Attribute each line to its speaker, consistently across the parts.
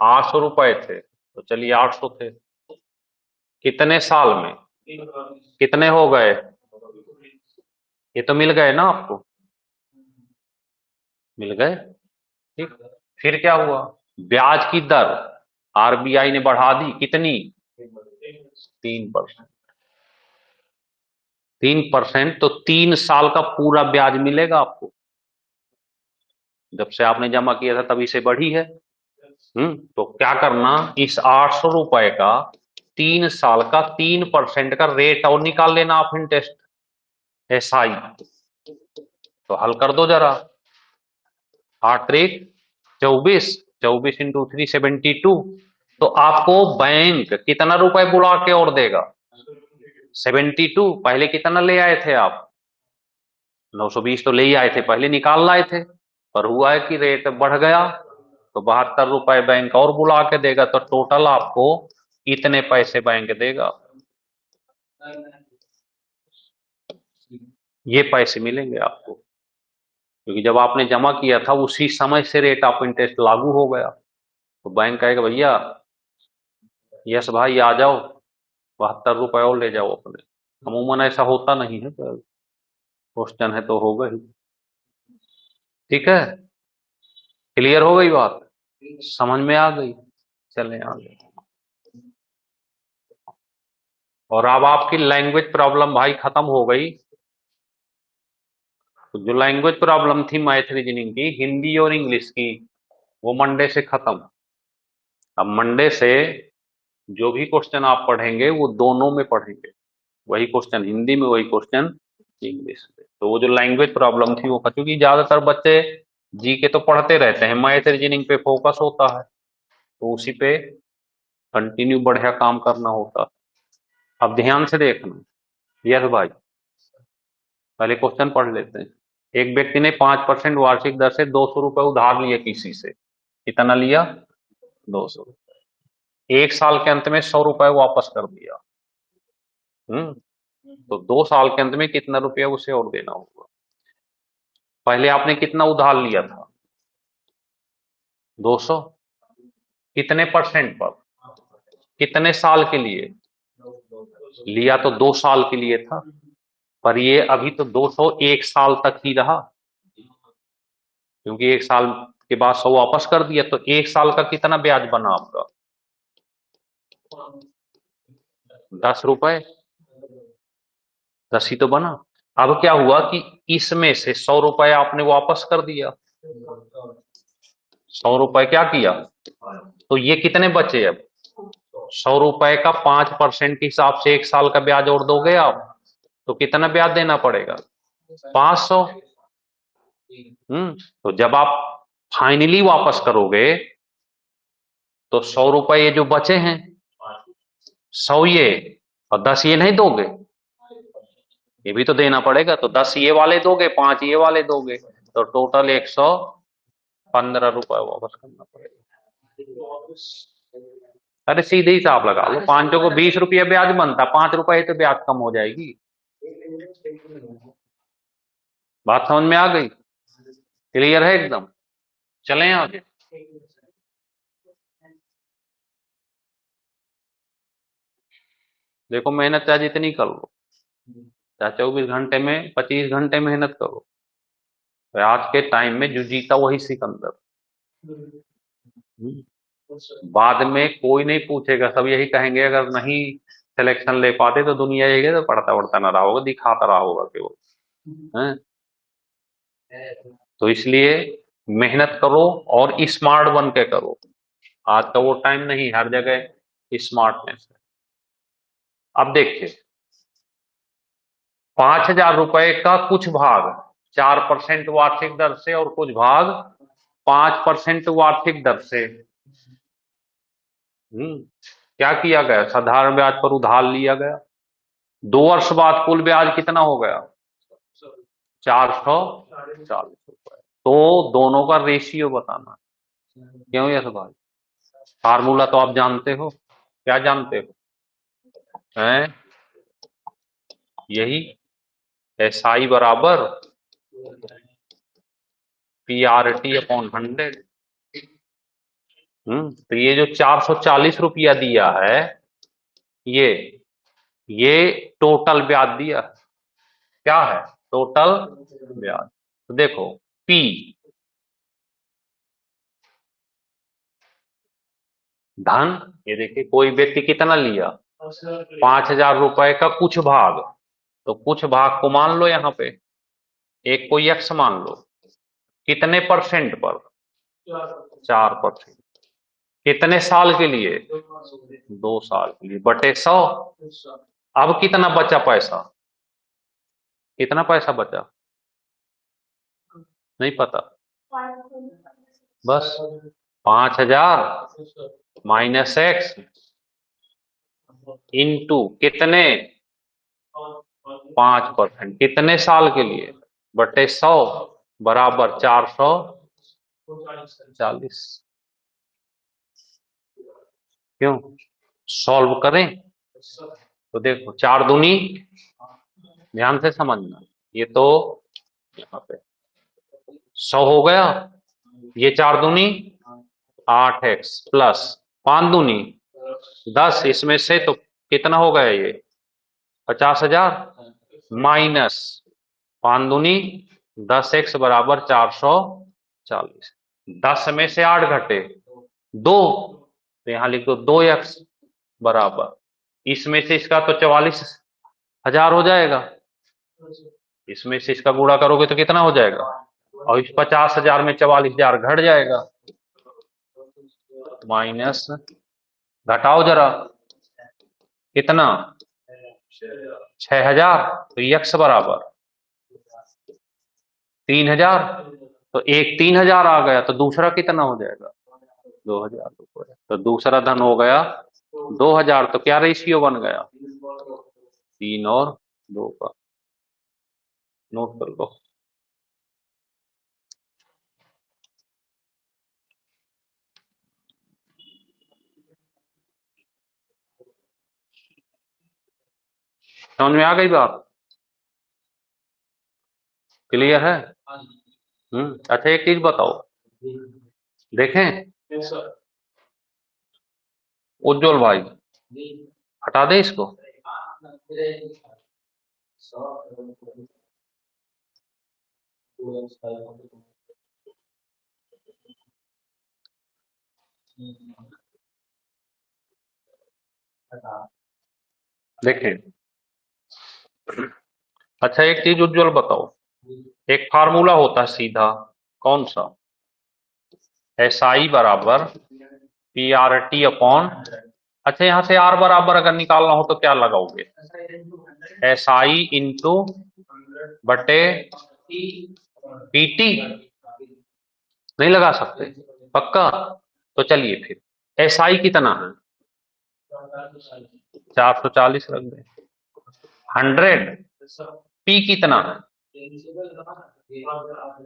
Speaker 1: 800 रुपए थे तो चलिए 800 थे। कितने साल में कितने हो गए? ये तो मिल गए ना आपको, मिल गए। ठीक, फिर क्या हुआ? ब्याज की दर आरबीआई ने बढ़ा दी कितनी? 3%। 3% तो 3 साल का पूरा ब्याज मिलेगा आपको। जब से आपने जमा किया था तभी से बढ़ी है। तो क्या करना, इस 800 रुपए का 3 साल का 3% का रेट और निकाल लेना आप, इंटरेस्ट एसआई। तो हल कर दो जरा। 8 3 24, 24 × 3 72। तो आपको बैंक कितना रुपए बुला के और देगा? 72। पहले कितना ले आए थे आप? 920 तो ले ही आए थे, पहले निकाल लाए थे। पर हुआ है कि रेट बढ़ गया तो 72 रुपए बैंक और बुला के देगा, तो टोटल आपको इतने पैसे बैंक देगा। ये पैसे मिलेंगे आपको, क्योंकि जब आपने जमा किया था उसी समय से रेट ऑफ इंटरेस्ट लागू हो गया। तो बैंक कहेगा भैया, यस भाई आ जाओ, 72 रुपए और ले जाओ अपने। अमूमन ऐसा होता नहीं है, क्वेश्चन है तो होगा ही। ठीक है, क्लियर हो गई बात, समझ में आ गई? चलें आगे। और अब आपकी लैंग्वेज प्रॉब्लम भाई खत्म हो गई। तो जो लैंग्वेज प्रॉब्लम थी मैथ रीजनिंग की, हिंदी और इंग्लिश की, वो मंडे से खत्म। अब मंडे से जो भी क्वेश्चन आप पढ़ेंगे वो दोनों में पढ़ेंगे, वही क्वेश्चन हिंदी में, वही क्वेश्चन इंग्लिश में। तो वो जो लैंग्वेज प्रॉब्लम थी वो, क्योंकि ज्यादातर बच्चे जी के तो पढ़ते रहते हैं, मैथ रीजनिंग पे फोकस होता है, तो उसी पे कंटिन्यू बढ़िया काम करना होता है। अब ध्यान से देखना। यस भाई, पहले क्वेश्चन पढ़ लेते हैं। एक व्यक्ति ने 5% वार्षिक दर से 200 रुपए उधार लिए किसी से। कितना लिया? 200 रुपए। 1 साल के अंत में 100 रुपए वापस कर दिया। तो 2 साल के अंत में कितना रुपया उसे और देना होगा? पहले आपने कितना उधार लिया था? 200। कितने परसेंट पर? कितने साल के लिए लिया? तो 2 साल के लिए था। पर ये अभी तो 200 1 साल तक ही रहा, क्योंकि 1 साल के बाद 100 वापस कर दिया, तो 1 साल का कितना ब्याज बना आपका? 10 रुपए। 10 ही तो बना। अब क्या हुआ कि इसमें से 100 रुपए आपने वापस कर दिया। 100 रुपए क्या किया? तो ये कितने बचे अब? 100 रुपए का 5% के हिसाब से 1 साल का ब्याज और दोगे आप, तो कितना ब्याज देना पड़ेगा? 500। तो जब आप फाइनली वापस करोगे तो 100 रुपए ये जो बचे हैं, 100 ये और 10 ये नहीं दोगे, ये भी तो देना पड़ेगा। तो 10 ये वाले दोगे, 5 ये वाले दोगे, तो टोटल 115 रुपए वापस करना पड़ेगा। अरे सीधे हिसाब लगा लो, 5 को 20 रुपया ब्याज बनता, 5 रुपए तो ब्याज कम हो जाएगी। बात समझ में आ गई? क्लियर है एकदम? चलें आगे। देखो, मेहनत चाहे जितनी कर लो, चाहे 24 घंटे में 25 घंटे मेहनत करो, तो आज के टाइम में जो जीता वही सिकंदर। बाद में कोई नहीं पूछेगा, सब यही कहेंगे अगर नहीं सिलेक्शन ले पाते तो दुनिया यही है, तो पढ़ता पढ़ता ना रहा होगा, दिखाता रहा होगा केवल। हैं? तो इसलिए मेहनत करो और स्मार्ट बन के करो। आज का वो टाइम नहीं, हर जगह स्मार्टनेस है। अब देखिए, 5,000 रुपए का कुछ भाग 4% वार्षिक दर से और कुछ भाग 5% वार्षिक दर से। क्या किया गया? साधारण ब्याज पर उधार लिया गया। 2 वर्ष बाद कुल ब्याज कितना हो गया? 440 रुपए। तो दोनों का रेशियो बताना। क्यों ये सवाल? फार्मूला तो आप जानते हो, क्या जानते हो? हैं? यही, एसआई बराबर पीआरटी अपॉन 100। तो ये जो 440 रुपया दिया है, ये ये टोटल ब्याज दिया है। क्या है? टोटल ब्याज। तो देखो पी, धन, ये देखिए कोई व्यक्ति कितना लिया, 5,000 रुपए का कुछ भाग। तो कुछ भाग को मान लो यहाँ पे, एक को यक्स मान लो, कितने परसेंट पर? 4%। कितने साल के लिए? 2 साल के लिए, बटे 100। अब कितना बचा पैसा? कितना पैसा बचा? नहीं पता? बस 5,000 माइनस एक्स इंटू कितने? 5%। कितने साल के लिए? बटे 100 बराबर 440। क्यों? सॉल्व करें तो देखो 4 दूनी, ध्यान से समझना, ये तो यहाँ पे 100 हो गया, ये 4 दूनी 8x प्लस 5 दूनी 10, इसमें से तो कितना हो गया ये 50,000 माइनस 5 दूनी 10x बराबर 440। 10 में से 8 घटे 2, तो यहां लिख दो 2x बराबर, इसमें से इसका तो 44,000 हो जाएगा, इसमें से इसका गुणा करोगे तो कितना हो जाएगा, और इस 50,000 में 44,000 घट जाएगा, माइनस, घटाओ जरा, कितना 6,000, तो यक्स बराबर 3,000, तो एक 3,000 आ गया, तो दूसरा कितना हो जाएगा 2,000 रुपये, तो दूसरा धन हो गया 2,000। तो क्या रेशियो बन गया 3 और 2 का, नोट कर लो। समझ में आ गई बात? क्लियर है? अच्छा एक चीज बताओ, देखें उज्जवल भाई, हटा दे इसको। देखें, अच्छा एक चीज उज्जवल बताओ, एक फार्मूला होता है सीधा, कौन सा, एस आई बराबर पी आर टी अपॉन, अच्छा यहाँ से आर बराबर अगर निकालना हो तो क्या लगाओगे, एस आई इंटू बटे पीटी, नहीं लगा सकते पक्का? तो चलिए फिर एस आई कितना है, 440 रख दे, 100, पी कितना है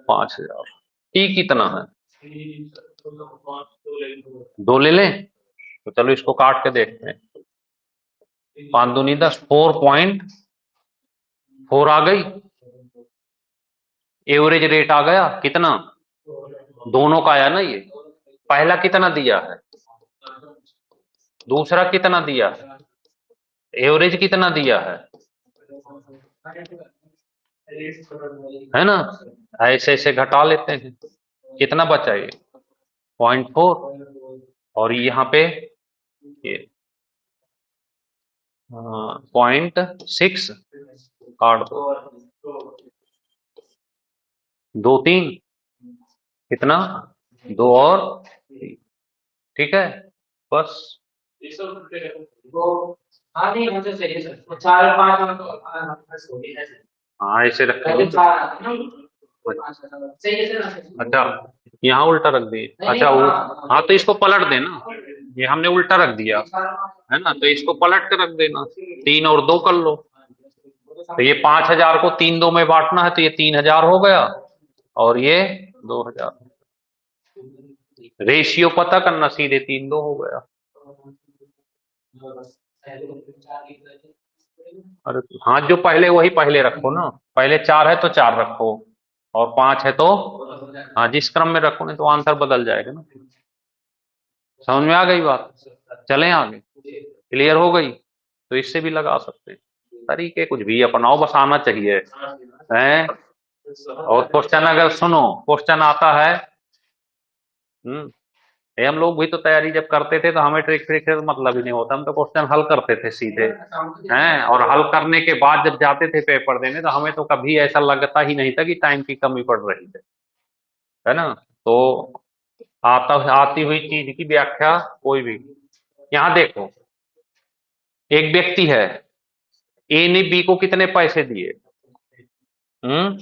Speaker 1: 5,000, टी कितना है 2 ले लें, तो चलो इसको काट के देखते हैं, 5 दूनी 10, 4.4 आ गई, एवरेज रेट आ गया कितना, दोनों का आया ना, ये पहला कितना दिया है, दूसरा कितना दिया है, एवरेज कितना दिया है ना, ऐसे ऐसे घटा लेते हैं, कितना बचा ये 0.4, और यहाँ पे ये 0.6 काट दो, 2 3 कितना, 2 और 3, ठीक है बस। हाँ ऐसे रखेंगे, अच्छा यहाँ उल्टा रख दिए, अच्छा वो, हाँ तो इसको पलट देना, ये हमने उल्टा रख दिया है ना, तो इसको पलट कर रख देना, 3 और 2 कर लो, तो ये 5,000 को 3 2 में बांटना है, तो ये 3,000 हो गया, और ये 2,000, रेशियो पता करना, सीधे 3 2 हो गया। अरे हाँ, जो पहले वही पहले रखो ना, पहले 4 है तो 4 रखो, और 5 है तो, हाँ जिस क्रम में रखो, नहीं तो आंसर बदल जाएगा ना। समझ में आ गई बात? चलें आगे, क्लियर हो गई? तो इससे भी लगा सकते हैं, तरीके कुछ भी अपनाओ, बस आना चाहिए हैं। और क्वेश्चन अगर सुनो, क्वेश्चन आता है, ये हम लोग भी तो तैयारी जब करते थे तो हमें ट्रिक ट्रिक से तो मतलब ही नहीं होता, हम तो क्वेश्चन हल करते थे सीधे हैं, और हल करने के बाद जब जाते थे पेपर देने तो हमें तो कभी ऐसा लगता ही नहीं था कि टाइम की कमी पड़ रही है ना। तो आती हुई चीज की व्याख्या कोई भी, यहाँ देखो, एक व्यक्ति है, ए ने बी को कितने पैसे दिए? हम्म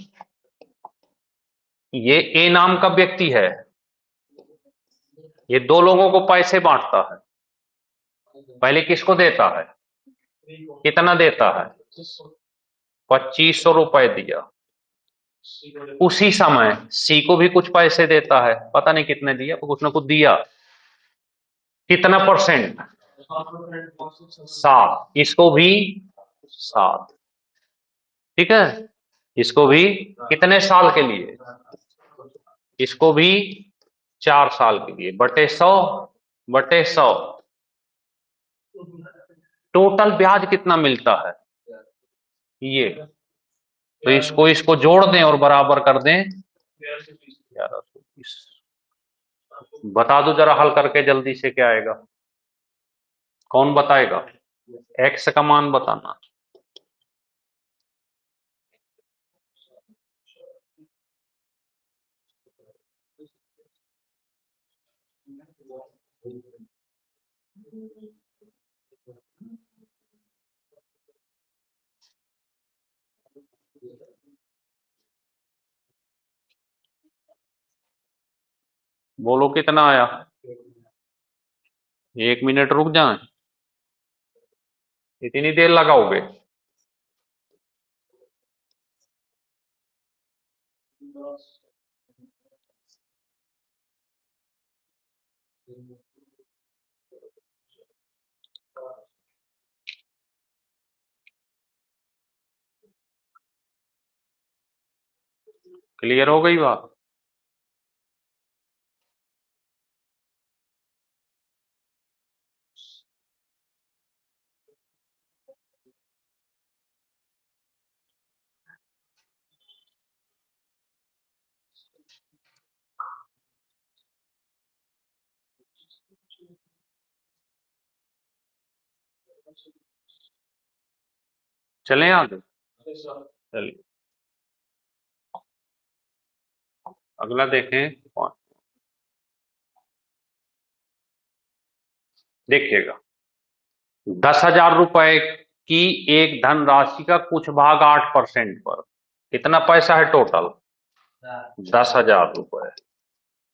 Speaker 1: ये ए नाम का व्यक्ति है, ये दो लोगों को पैसे बांटता है। पहले किसको देता है? कितना देता है? 2500 रुपए दिया। उसी समय सी को भी कुछ पैसे देता है, पता नहीं कितने दिया, पर कुछ ना कुछ दिया। कितना परसेंट? 7। इसको भी 7। ठीक है, इसको भी कितने साल के लिए? इसको भी 4 साल के लिए, बटे 100, बटे 100। टोटल ब्याज कितना मिलता है? ये तो इसको इसको जोड़ दें और बराबर कर दें 1120। बता दो जरा हल करके जल्दी से क्या आएगा, कौन बताएगा? एक्स का मान बताना। बोलो कितना आया? 1 मिनट रुक जाए, इतनी देर लगाओगे? क्लियर हो गई बात? चलें आगे, चलिए अगला देखें। देखिएगा, 10,000 रुपए की एक धनराशि का कुछ भाग 8% पर, कितना पैसा है टोटल? 10,000 रुपए।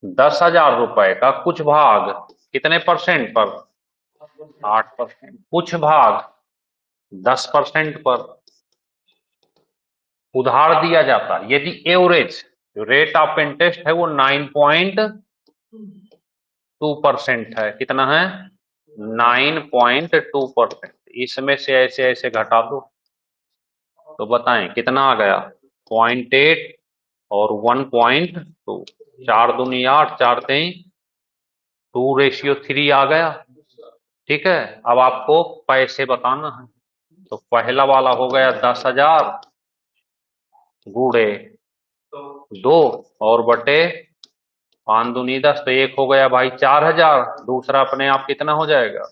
Speaker 1: 10,000 रुपए का कुछ भाग कितने परसेंट पर? 8%। कुछ भाग 10% पर उधार दिया जाता है, यदि एवरेज जो रेट ऑफ इंटरेस्ट है वो 9.2% है। कितना है? 9.2%। इसमें से ऐसे ऐसे घटा दो तो बताएं कितना आ गया? 0.8 और 1.2। 4 दूनी 8, 4 तेई 2:3 आ गया। ठीक है, अब आपको पैसे बताना है, तो पहला वाला हो गया 10,000 गुणे 2 और बटे 5 दूनी 10, तो एक हो गया भाई 4,000। दूसरा अपने आप कितना हो जाएगा?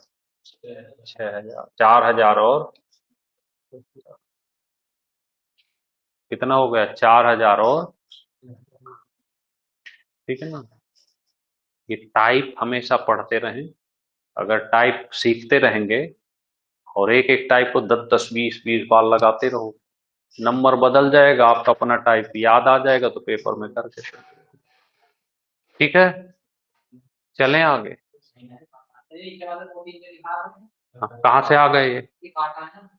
Speaker 1: 6,000। 4,000 और कितना हो गया? 4,000 और, ठीक है ना। ये टाइप हमेशा पढ़ते रहें, अगर टाइप सीखते रहेंगे और एक एक टाइप को 10-10, 20-20 बार लगाते रहो, नंबर बदल जाएगा आपका, अपना टाइप याद आ जाएगा तो पेपर में करके। ठीक है, चलें आगे। कहाँ से आ गए ये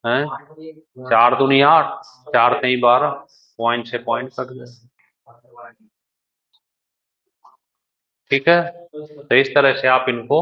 Speaker 1: हैं? 4 दूनी 8, 4 तेई 12, पॉइंट से पॉइंट कट गए। ठीक है, तो इस तरह से आप इनको